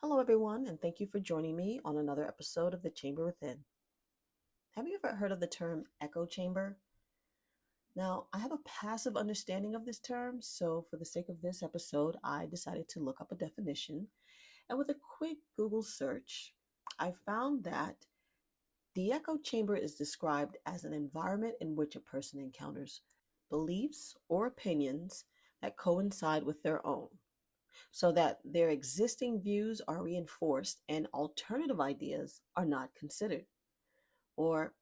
Hello, everyone, and thank you for joining me on another episode of The Chamber Within. Have you ever heard of the term echo chamber? Now, I have a passive understanding of this term, so for the sake of this episode, I decided to look up a definition. And with a quick Google search, I found that the echo chamber is described as an environment in which a person encounters beliefs or opinions that coincide with their own, so that their existing views are reinforced and alternative ideas are not considered. Or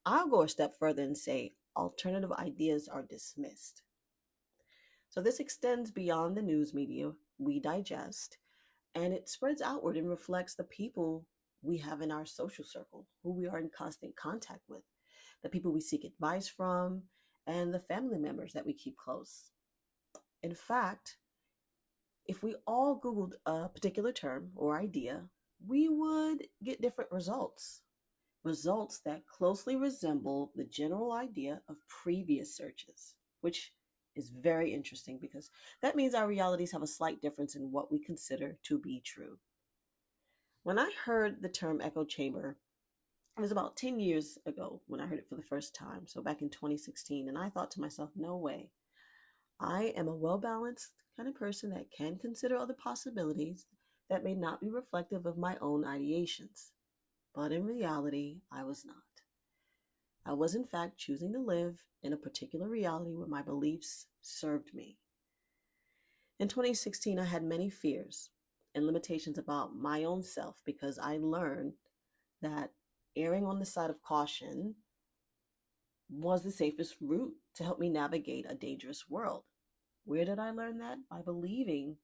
I'll go a step further and say alternative ideas are dismissed. So this extends beyond the news media we digest, and it spreads outward and reflects the people we have in our social circle, who we are in constant contact with, the people we seek advice from, and the family members that we keep close. In fact, if we all Googled a particular term or idea, we would get different results that closely resemble the general idea of previous searches, which is very interesting because that means our realities have a slight difference in what we consider to be true. When I heard the term echo chamber, it was about 10 years ago when I heard it for the first time, so back in 2016, and I thought to myself, no way. I am a well balanced kind of person that can consider other possibilities that may not be reflective of my own ideations. But in reality, I was not. I was, in fact, choosing to live in a particular reality where my beliefs served me. In 2016, I had many fears and limitations about my own self because I learned that erring on the side of caution was the safest route to help me navigate a dangerous world. Where did I learn that? By believing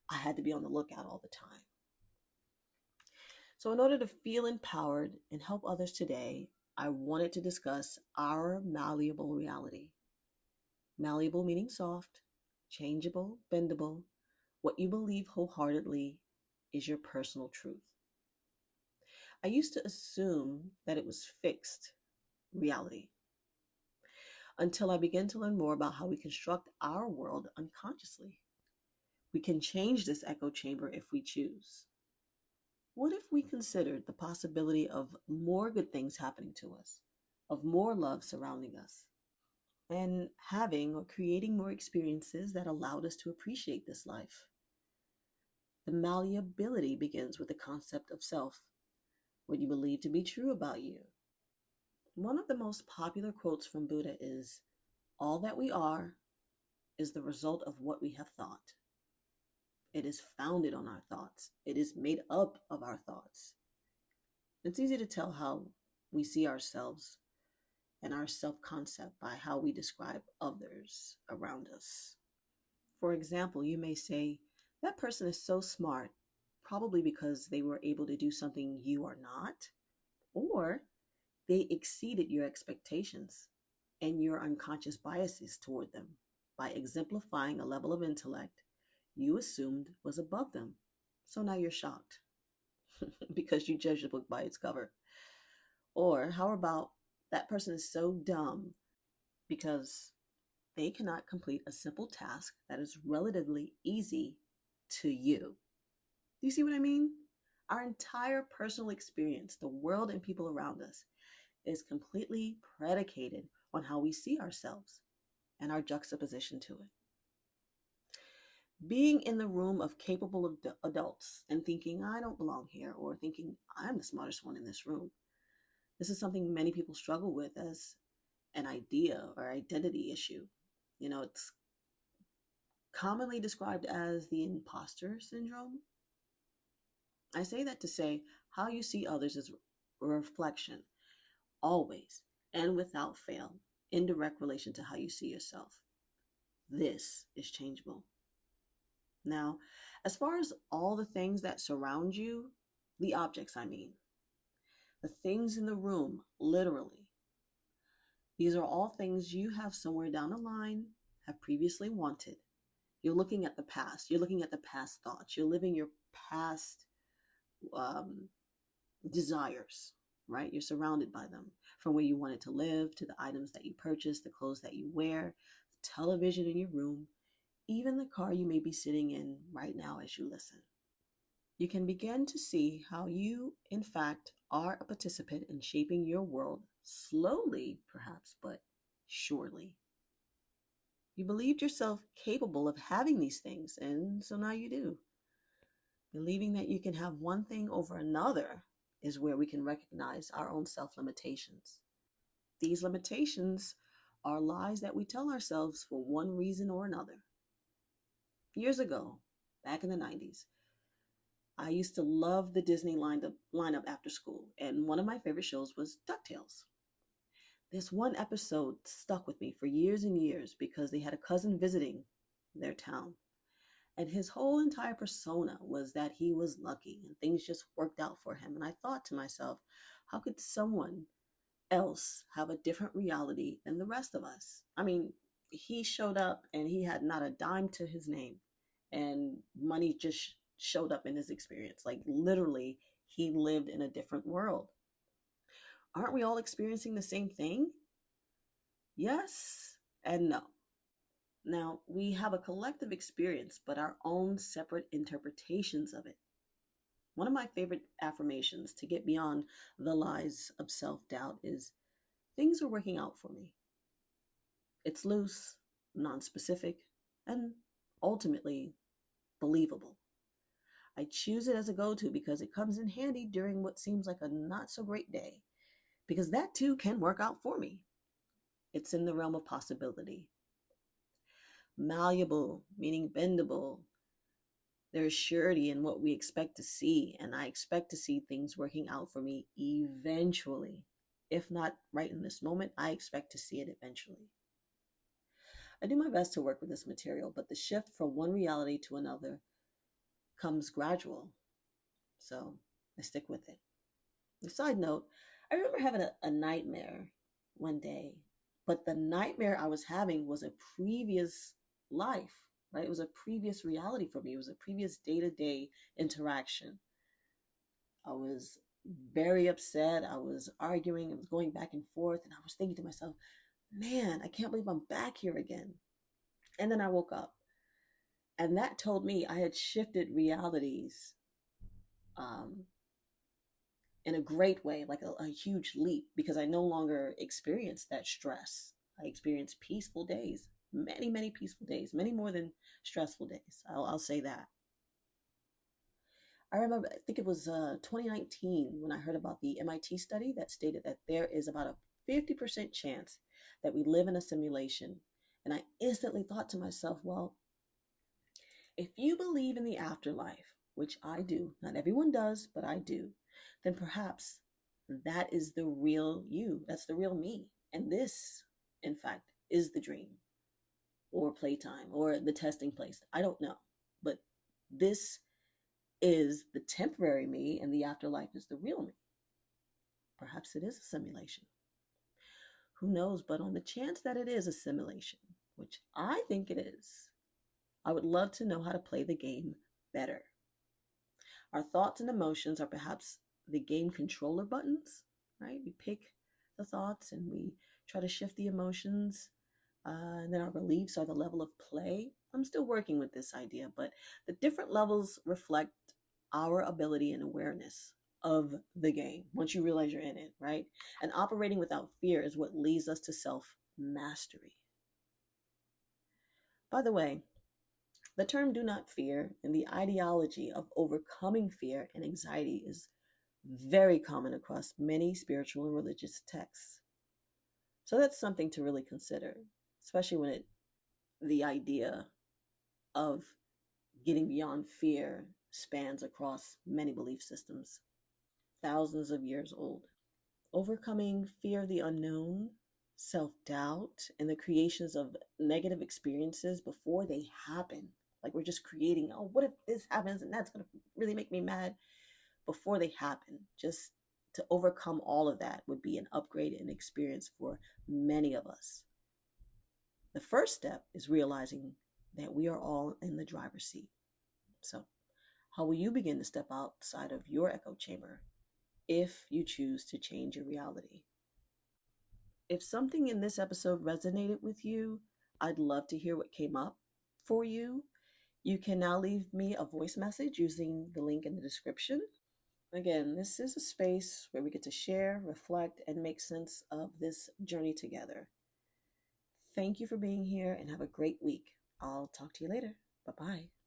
I had to be on the lookout all the time. So, in order to feel empowered and help others today, I wanted to discuss our malleable reality. Malleable meaning soft, changeable, bendable, what you believe wholeheartedly is your personal truth. I used to assume that it was fixed reality until I began to learn more about how we construct our world unconsciously. We can change this echo chamber if we choose. What if we considered the possibility of more good things happening to us, of more love surrounding us, and having or creating more experiences that allowed us to appreciate this life? The malleability begins with the concept of self, what you believe to be true about you. One of the most popular quotes from Buddha is, "All that we are is the result of what we have thought. It is founded on our thoughts. It is made up of our thoughts." It's easy to tell how we see ourselves and our self concept by how we describe others around us. For example, you may say, "That person is so smart," probably because they were able to do something you are not, or they exceeded your expectations and your unconscious biases toward them by exemplifying a level of intellect you assumed was above them. So now you're shocked because you judge the book by its cover. Or how about that person is so dumb because they cannot complete a simple task that is relatively easy to you. Do you see what I mean? Our entire personal experience, the world and people around us, is completely predicated on how we see ourselves and our juxtaposition to it. Being in the room of capable adults and thinking, "I don't belong here," or thinking, "I'm the smartest one in this room." This is something many people struggle with as an idea or identity issue. It's commonly described as the imposter syndrome. I say that to say how you see others is a reflection, always and without fail, in direct relation to how you see yourself. This is changeable. Now, as far as all the things that surround you, the objects, I mean, the things in the room, literally, these are all things you have somewhere down the line have previously wanted. You're looking at the past. You're looking at the past thoughts. You're living your past desires, right? You're surrounded by them, from where you wanted to live to the items that you purchase, the clothes that you wear, the television in your room, even the car you may be sitting in right now as you listen. you can begin to see how you, in fact, are a participant in shaping your world slowly, perhaps, but surely. You believed yourself capable of having these things, and so now you do. Believing that you can have one thing over another is where we can recognize our own self limitations. These limitations are lies that we tell ourselves for one reason or another. Years ago, back in the 90s, I used to love the Disney lineup after school, and one of my favorite shows was DuckTales. This one episode stuck with me for years and years because they had a cousin visiting their town. And his whole entire persona was that he was lucky and things just worked out for him. And I thought to myself, how could someone else have a different reality than the rest of us? I mean, he showed up and he had not a dime to his name, and money just showed up in his experience. Like literally, he lived in a different world. Aren't we all experiencing the same thing? Yes and no. Now, we have a collective experience, but our own separate interpretations of it. One of my favorite affirmations to get beyond the lies of self doubt is things are working out for me. It's loose, non specific, and ultimately believable. I choose it as a go to because it comes in handy during what seems like a not so great day, because that too can work out for me. It's in the realm of possibility. Malleable, meaning bendable. There is surety in what we expect to see, and I expect to see things working out for me eventually. If not right in this moment, I expect to see it eventually. I do my best to work with this material, but the shift from one reality to another comes gradual, so I stick with it. A side note, I remember having a nightmare one day, but the nightmare I was having was a previous life, right? It was a previous reality for me. It was a previous day-to-day interaction. I was very upset. I was arguing. I was going back and forth. And I was thinking to myself, man, I can't believe I'm back here again. And then I woke up. And that told me I had shifted realities um, in a great way, like a huge leap, because I no longer experienced that stress. I experienced peaceful days, many, many peaceful days, many more than stressful days. I'll say that. I remember, I think it was 2019 when I heard about the MIT study that stated that there is about a 50% chance that we live in a simulation. And I instantly thought to myself, well, if you believe in the afterlife, which I do, not everyone does, but I do, then perhaps that is the real you. That's the real me. And this, in fact, is the dream or playtime or the testing place. I don't know. But this is the temporary me and the afterlife is the real me. Perhaps it is a simulation. Who knows? But on the chance that it is a simulation, which I think it is, I would love to know how to play the game better. Our thoughts and emotions are perhaps the game controller buttons, right? We pick the thoughts and we try to shift the emotions. And then our beliefs are the level of play. I'm still working with this idea, but the different levels reflect our ability and awareness of the game once you realize you're in it, right? And operating without fear is what leads us to self mastery. By the way, the term do not fear and the ideology of overcoming fear and anxiety is very common across many spiritual and religious texts. So that's something to really consider, especially when the idea of getting beyond fear spans across many belief systems, thousands of years old. Overcoming fear of the unknown, self doubt, and the creations of negative experiences before they happen. Like we're just creating, oh, what if this happens and that's going to really make me mad before they happen? Just to overcome all of that would be an upgrade in experience for many of us. The first step is realizing that we are all in the driver's seat. So, how will you begin to step outside of your echo chamber if you choose to change your reality? If something in this episode resonated with you, I'd love to hear what came up for you. You can now leave me a voice message using the link in the description. Again, this is a space where we get to share, reflect, and make sense of this journey together. Thank you for being here and have a great week. I'll talk to you later. Bye bye.